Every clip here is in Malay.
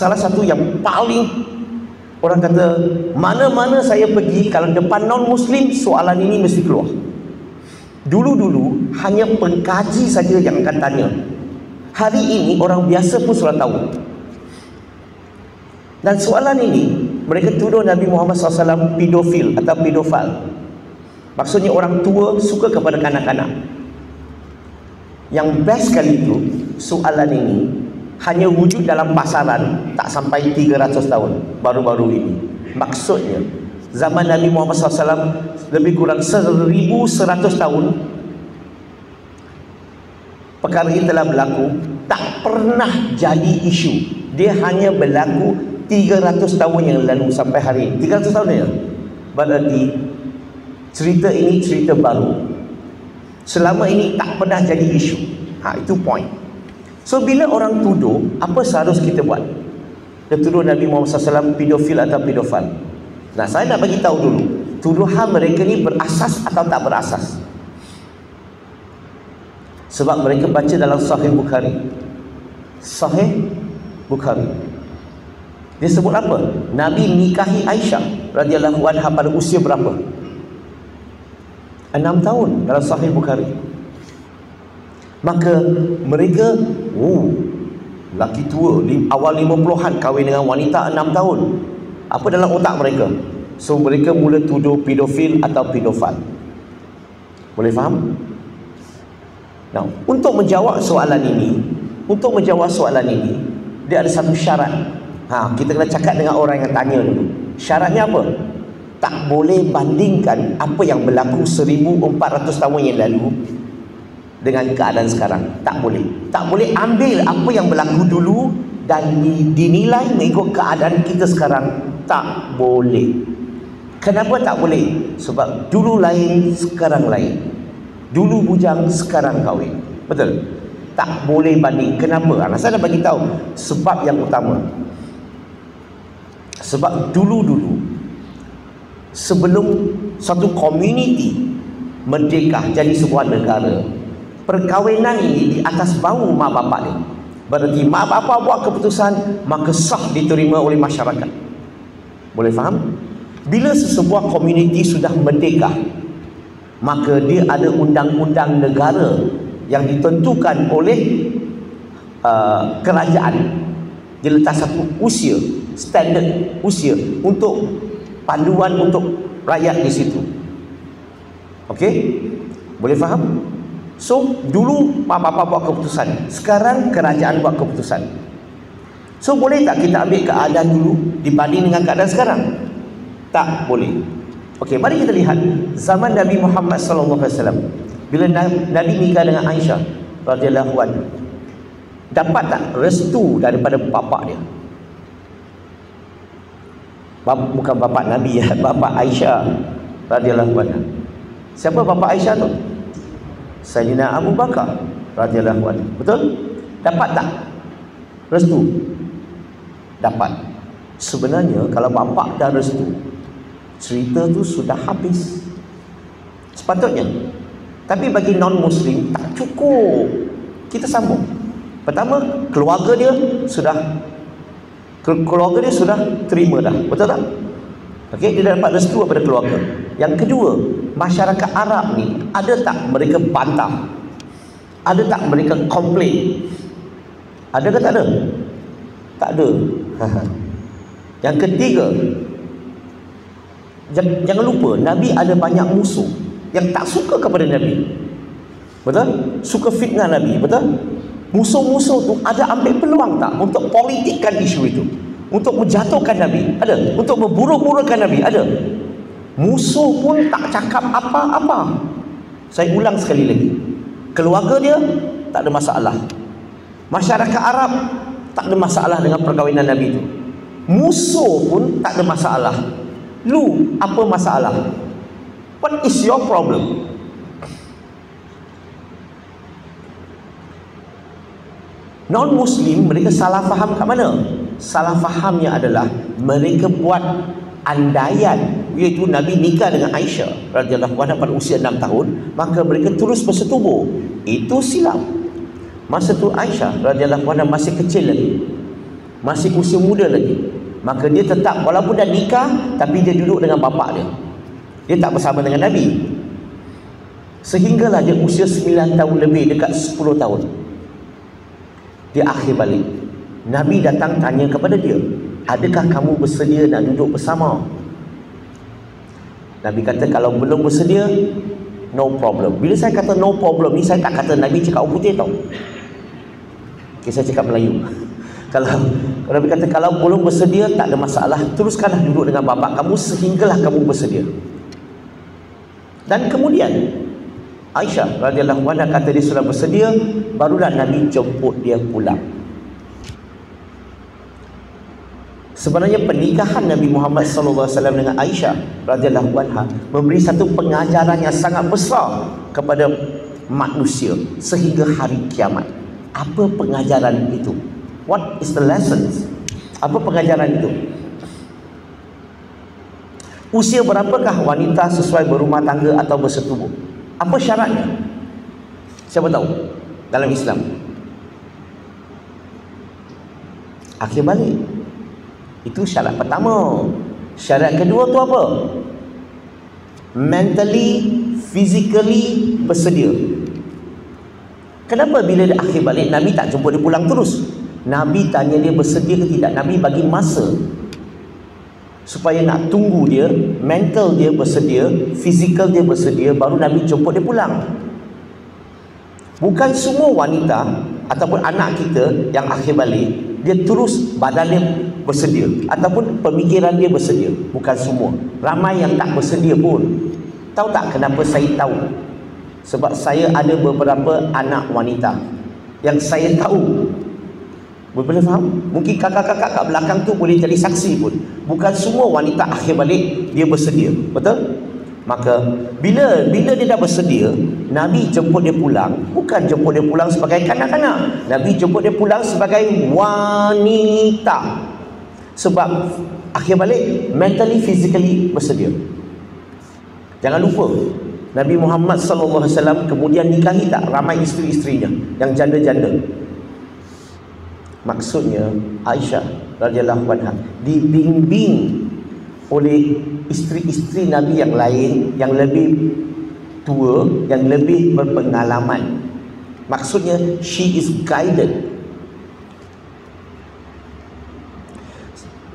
salah satu yang paling orang kata mana-mana saya pergi, kalau depan non-Muslim soalan ini mesti keluar. Dulu-dulu hanya pengkaji saja yang akan tanya. Hari ini orang biasa pun sudah tahu. Dan soalan ini mereka tuduh Nabi Muhammad SAW pedofil atau pedofil. Maksudnya orang tua suka kepada kanak-kanak. Yang best sekali itu, soalan ini hanya wujud dalam pasaran tak sampai 300 tahun baru-baru ini. Maksudnya zaman Nabi Muhammad SAW lebih kurang 1100 tahun perkara ini telah berlaku, tak pernah jadi isu. Dia hanya berlaku 300 tahun yang lalu sampai hari ini. 300 tahun ya. Berarti cerita ini cerita baru. Selama ini tak pernah jadi isu. Itu point. So bila orang tuduh, apa seharus kita buat? Dia tuduh Nabi Muhammad SAW pedofil atau pedofil. Nah, saya nak bagi tahu dulu, tuduhan mereka ni berasas atau tak berasas. Sebab mereka baca dalam Sahih Bukhari. Sahih Bukhari. Dia sebut apa? Nabi nikahi Aisyah radhiyallahu anha pada usia berapa? 6 tahun dalam Sahih Bukhari. Maka mereka lelaki tua awal 50-an kahwin dengan wanita 6 tahun. Apa dalam otak mereka? So mereka mula tuduh pedofil atau pedofil. Boleh faham? Now, untuk menjawab soalan ini, dia ada satu syarat. Kita kena cakap dengan orang yang tanya dulu. Syaratnya apa? Tak boleh bandingkan apa yang berlaku 1400 tahun yang lalu dengan keadaan sekarang. Tak boleh. Tak boleh ambil apa yang berlaku dulu dan dinilai mengikut keadaan kita sekarang. Tak boleh. Kenapa tak boleh? Sebab dulu lain, sekarang lain. Dulu bujang, sekarang kahwin. Betul? Tak boleh banding. Kenapa? Saya dah bagi tahu sebab yang utama. Sebab dulu-dulu sebelum satu komuniti merdeka jadi sebuah negara, perkahwinan ini di atas bau mak bapak ni. Berarti mak bapak buat keputusan, maka sah diterima oleh masyarakat. Boleh faham? Bila sesebuah komuniti sudah merdeka, maka dia ada undang-undang negara yang ditentukan oleh kerajaan. Dia letak satu usia, standard usia untuk panduan untuk rakyat di situ. Okey? Boleh faham? So, dulu mak bapak buat keputusan, sekarang kerajaan buat keputusan. So, boleh tak kita ambil keadaan dulu dibanding dengan keadaan sekarang? Tak boleh. Okey, mari kita lihat zaman Nabi Muhammad SAW. Bila Nabi nikah dengan Aisyah radhiyallahu anha, dapat tak restu daripada bapak dia? Bukan bapak Nabi ya, bapak Aisyah radhiyallahu anha. Siapa bapak Aisyah tu? Sayyidina Abu Bakar radhiyallahu anhu. Betul? Dapat tak restu? Dapat. Sebenarnya kalau bapak dah restu, cerita tu sudah habis sepatutnya. Tapi bagi non-Muslim tak cukup. Kita sambung. Pertama, keluarga dia sudah terima dah. Betul tak? Okey, dia dapat restu daripada keluarga. Yang kedua, masyarakat Arab ni ada tak mereka bantah? Ada tak mereka komplain? Ada ke tak ada? Tak ada. Yang ketiga, jangan lupa Nabi ada banyak musuh yang tak suka kepada Nabi. Betul? Suka fitnah Nabi. Betul? Musuh-musuh tu ada ambil peluang tak untuk politikkan isu itu, untuk menjatuhkan Nabi? Ada. Untuk memburuk-burukkan Nabi? Ada. Musuh pun tak cakap apa-apa. Saya ulang sekali lagi, keluarga dia tak ada masalah, masyarakat Arab tak ada masalah dengan perkahwinan Nabi itu. Musuh pun tak ada masalah. Lu apa masalah? What is your problem? Non-Muslim mereka salah faham kat mana? Salah fahamnya adalah mereka buat andaian, iaitu Nabi nikah dengan Aisyah radhiyallahu anha pada usia 6 tahun, maka mereka terus bersetubuh. Itu silap. Masa tu Aisyah radhiyallahu anha masih kecil lagi. masih usia muda lagi, maka dia tetap walaupun dah nikah, tapi dia duduk dengan bapa dia. Dia tak bersama dengan Nabi. Sehinggalah dia usia 9 tahun lebih, dekat 10 tahun. Dia akhir balik. Nabi datang tanya kepada dia, adakah kamu bersedia nak duduk bersama? Nabi kata, kalau belum bersedia, no problem. Bila saya kata no problem ni, saya tak kata Nabi cakap orang putih tau. Okay, saya cakap Melayu. Kalau Nabi kata, kalau belum bersedia, tak ada masalah, teruskanlah duduk dengan bapa kamu sehinggalah kamu bersedia. Dan kemudian Aisyah radhiyallahu anha kata dia sudah bersedia, barulah Nabi jemput dia pulang. Sebenarnya pernikahan Nabi Muhammad SAW dengan Aisyah radhiyallahu anha memberi satu pengajaran yang sangat besar kepada manusia sehingga hari kiamat. Apa pengajaran itu? What is the lessons? Apa pengajaran itu? Usia berapakah wanita sesuai berumah tangga atau bersetubuh? Apa syaratnya? Siapa tahu dalam Islam? Akhir balik. Itu syarat pertama. Syarat kedua tu apa? Mentally, physically bersedia. Kenapa bila dia akhir balik Nabi tak jemput dia pulang terus? Nabi tanya dia bersedia ke tidak. Nabi bagi masa supaya nak tunggu dia, mental dia bersedia, physical dia bersedia, baru Nabi jemput dia pulang. Bukan semua wanita ataupun anak kita yang akhir balik dia terus badan dia bersedia ataupun pemikiran dia bersedia. Bukan semua. Ramai yang tak bersedia pun. Tahu tak kenapa saya tahu? Sebab saya ada beberapa anak wanita yang saya tahu. Boleh faham? Mungkin kakak-kakak kat belakang tu boleh jadi saksi pun. Bukan semua wanita akhir balik dia bersedia. Betul? Maka bila dia dah bersedia, Nabi jemput dia pulang. Bukan jemput dia pulang sebagai kanak-kanak. Nabi jemput dia pulang sebagai wanita. Sebab akhir balik mentally, physically bersedia. Jangan lupa, Nabi Muhammad SAW kemudian nikahi tak ramai isteri-isterinya yang janda-janda. Maksudnya Aisyah radhiyallahu anha dibimbing oleh isteri-isteri Nabi yang lain yang lebih tua, yang lebih berpengalaman. Maksudnya she is guided.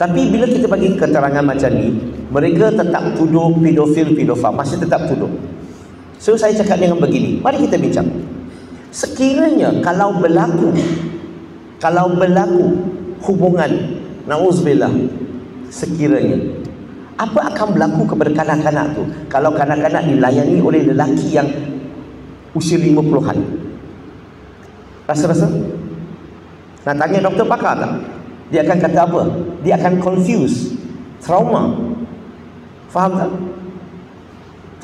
Tapi bila kita bagi keterangan macam ni, mereka tetap tuduh pedofil, masih tetap tuduh. So saya cakap dengan begini, mari kita bincang. Sekiranya kalau berlaku hubungan, na'udzubillah, sekiranya, apa akan berlaku kepada kanak-kanak tu kalau kanak-kanak dilayani oleh lelaki yang usia 50-an? Rasa-rasa? Nak tanya doktor pakar tak? Dia akan kata apa? Dia akan confuse, trauma. Faham tak?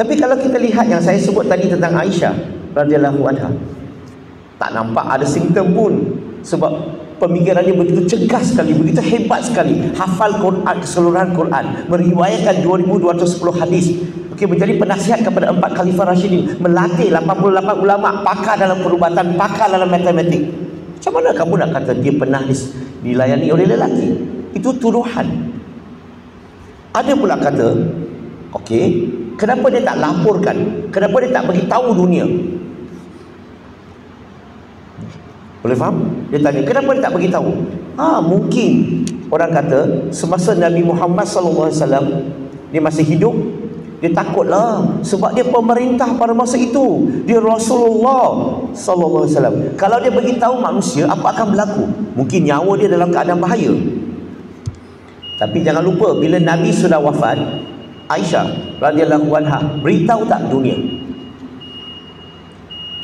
Tapi kalau kita lihat yang saya sebut tadi tentang Aisyah radhiyallahu anha, tak nampak ada simptom pun. Sebab pemikiran dia begitu cergas sekali, begitu hebat sekali, hafal Quran, keseluruhan Quran, meriwayatkan 2210 hadis. Okey, menjadi penasihat kepada 4 khalifah Rashidin, melatih 88 ulama, pakar dalam perubatan, pakar dalam matematik. Macam mana kamu nak kata dia pernah dilayani oleh lelaki? Itu tuduhan. Ada pula kata, okey, kenapa dia tak laporkan? Kenapa dia tak bagi tahu dunia? Boleh faham? Dia tanya, kenapa dia tak beritahu? Mungkin orang kata semasa Nabi Muhammad SAW dia masih hidup, dia takutlah sebab dia pemerintah pada masa itu, dia Rasulullah SAW. Kalau dia beritahu manusia, apa akan berlaku? Mungkin nyawa dia dalam keadaan bahaya. Tapi jangan lupa, bila Nabi sudah wafat, Aisyah radhiyallahu anha beritahu tak dunia?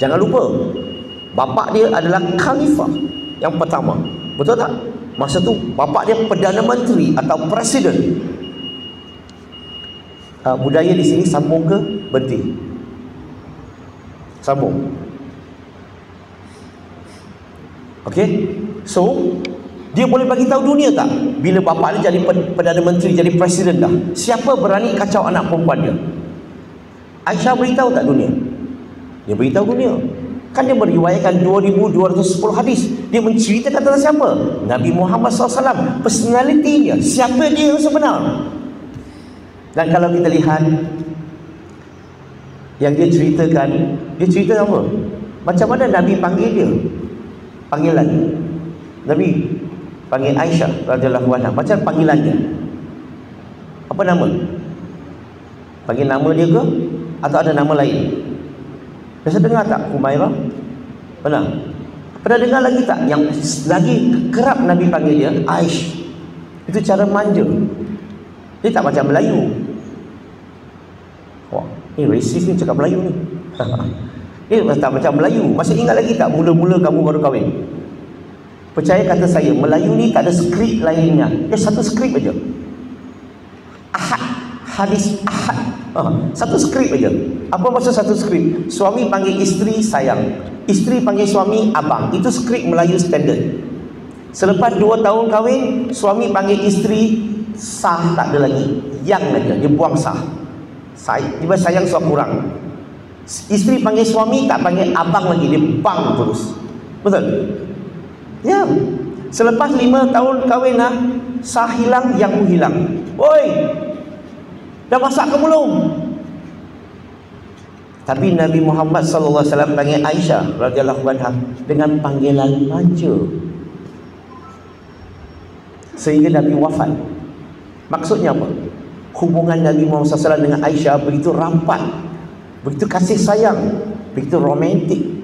Jangan lupa, bapa dia adalah khalifah yang pertama. Betul tak? Masa tu bapa dia Perdana Menteri atau Presiden. Budaya di sini sambung ke berhenti? Sambung. Okey? So, dia boleh bagi tahu dunia tak? Bila bapa dia jadi Perdana Menteri, jadi Presiden dah, siapa berani kacau anak perempuan dia? Aisyah beritahu tak dunia? Dia beritahu dunia. Kan dia meriwayatkan 2210 hadis. Dia menceritakan tentang siapa? Nabi Muhammad SAW, personalitinya, siapa dia yang sebenar. Dan kalau kita lihat yang dia ceritakan, dia cerita apa? Macam mana Nabi panggil dia? Panggilan Nabi panggil Aisyah radhiyallahu anha, macam panggilannya. Apa nama? Panggil nama dia ke? Atau ada nama lain? Biasa dengar tak Humairah? Pernah? Pernah dengar lagi tak? Yang lagi kerap Nabi panggil dia Aish. Itu cara manja. Dia tak macam Melayu. Wah, ni racist ni cakap Melayu ni. Dia tak macam Melayu. Masih ingat lagi tak mula-mula kamu baru kahwin? Percaya kata saya, Melayu ni tak ada skrip lainnya. Dia satu skrip aja. Ahad, hadis ahad. Satu skrip aja. Apa maksud satu skrip? Suami panggil isteri sayang, isteri panggil suami abang. Itu skrip Melayu standard. Selepas 2 tahun kahwin, suami panggil isteri sah, tak ada lagi. Yang aja, dia buang sah. Dia sayang suami kurang. Isteri panggil suami, tak panggil abang lagi, dia bang terus. Betul? Ya. Selepas 5 tahun kahwin sah hilang, yang pun hilang. Oi, dah masak ke belum? Tapi Nabi Muhammad sallallahu alaihi wasallam panggil Aisyah radhiyallahu anha dengan panggilan manja. Sehingga Nabi wafat. Maksudnya apa? Hubungan Nabi Muhammad sallallahu alaihi wasallam dengan Aisyah begitu rapat, begitu kasih sayang, begitu romantik.